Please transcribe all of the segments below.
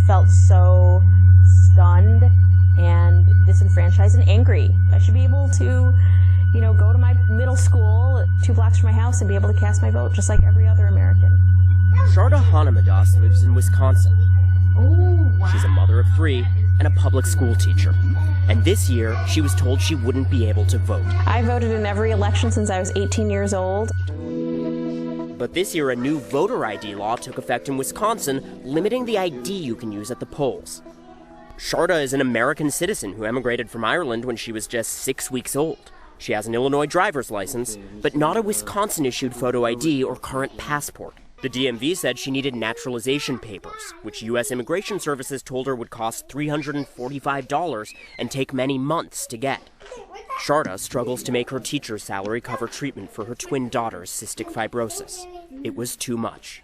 felt so stunned and disenfranchised and angry. I should be able to, go to my middle school 2 blocks from my house and be able to cast my vote just like every other American. Sharda Hanamadas lives in Wisconsin. Oh, wow. She's a mother of 3 and a public school teacher. And this year, she was told she wouldn't be able to vote. I voted in every election since I was 18 years old. But this year, a new voter ID law took effect in Wisconsin, limiting the ID you can use at the polls. Sharda is an American citizen who emigrated from Ireland when she was just 6 weeks old. She has an Illinois driver's license, but not a Wisconsin-issued photo ID or current passport. The DMV said she needed naturalization papers, which U.S. Immigration Services told her would cost $345 and take many months to get. Sharda struggles to make her teacher's salary cover treatment for her twin daughter's cystic fibrosis. It was too much.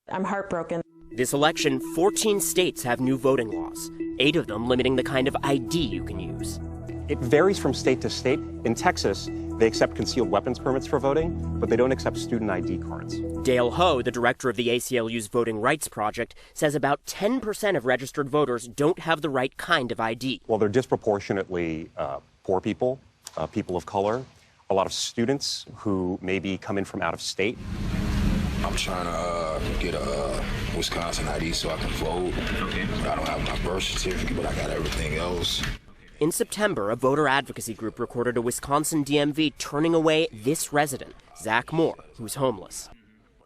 I'm heartbroken. This election, 14 states have new voting laws, 8 of them limiting the kind of ID you can use. It varies from state to state. In Texas, they accept concealed weapons permits for voting, but they don't accept student ID cards. Dale Ho, the director of the ACLU's Voting Rights Project, says about 10% of registered voters don't have the right kind of ID. Well, they're disproportionately poor people, people of color, a lot of students who maybe come in from out of state. I'm trying to get a Wisconsin ID so I can vote. I don't have my birth certificate, but I got everything else. In September, a voter advocacy group recorded a Wisconsin DMV turning away this resident, Zach Moore, who's homeless.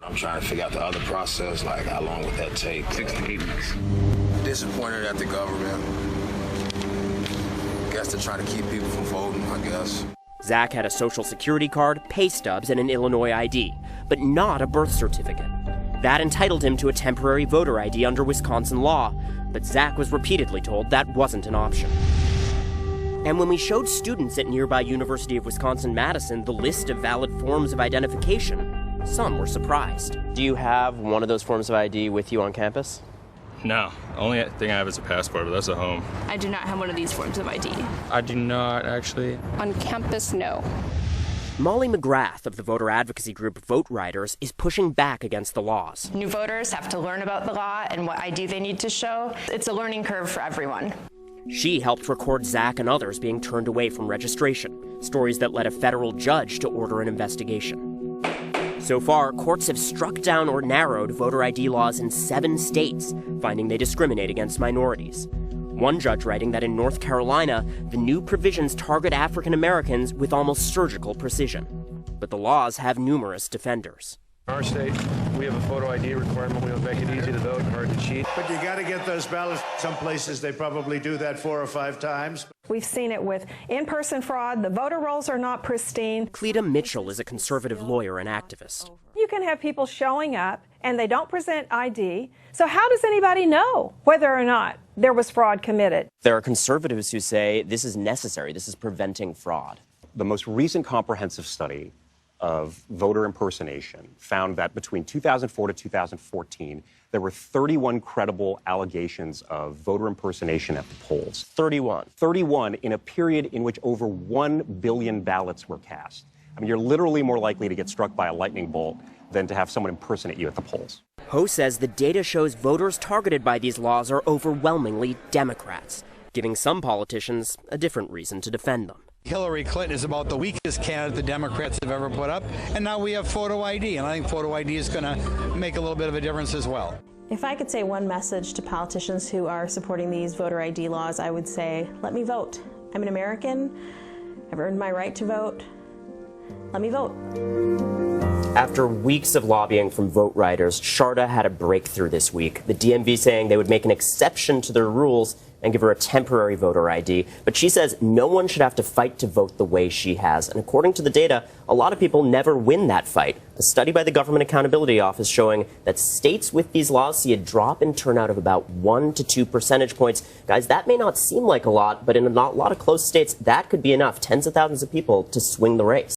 I'm trying to figure out the other process, like how long would that take? 6 to 8 weeks. Disappointed at the government. Guess they're trying to keep people from voting, I guess. Zach had a social security card, pay stubs, and an Illinois ID, but not a birth certificate. That entitled him to a temporary voter ID under Wisconsin law, but Zach was repeatedly told that wasn't an option. And when we showed students at nearby University of Wisconsin-Madison the list of valid forms of identification, some were surprised. Do you have one of those forms of ID with you on campus? No. The only thing I have is a passport, but that's at home. I do not have one of these forms of ID. I do not, actually. On campus, no. Molly McGrath of the voter advocacy group Vote Riders is pushing back against the laws. New voters have to learn about the law and what ID they need to show. It's a learning curve for everyone. She helped record Zach and others being turned away from registration, stories that led a federal judge to order an investigation. So far, courts have struck down or narrowed voter ID laws in 7 states, finding they discriminate against minorities. One judge writing that in North Carolina, the new provisions target African Americans with almost surgical precision. But the laws have numerous defenders. In our state, we have a photo ID requirement. We will make it easy to vote, hard to cheat. But you got to get those ballots. Some places they probably do that 4 or 5 times. We've seen it with in-person fraud. The voter rolls are not pristine. Cleta Mitchell is a conservative lawyer and activist. You can have people showing up and they don't present ID. So how does anybody know whether or not there was fraud committed? There are conservatives who say this is necessary. This is preventing fraud. The most recent comprehensive study of voter impersonation found that between 2004 to 2014, there were 31 credible allegations of voter impersonation at the polls. 31. 31 in a period in which over 1 billion ballots were cast. I mean, you're literally more likely to get struck by a lightning bolt than to have someone impersonate you at the polls. Ho says the data shows voters targeted by these laws are overwhelmingly Democrats, giving some politicians a different reason to defend them. Hillary Clinton is about the weakest candidate the Democrats have ever put up, and now we have photo ID, and I think photo ID is going to make a little bit of a difference as well. If I could say one message to politicians who are supporting these voter ID laws, I would say, let me vote. I'm an American. I've earned my right to vote. Let me vote. After weeks of lobbying from Vote Riders, Sharda had a breakthrough this week. The DMV saying they would make an exception to their rules and give her a temporary voter ID. But she says no one should have to fight to vote the way she has. And according to the data, a lot of people never win that fight. A study by the Government Accountability Office showing that states with these laws see a drop in turnout of about 1 to 2 percentage points. Guys, that may not seem like a lot, but in a lot of close states, that could be enough, tens of thousands of people, to swing the race.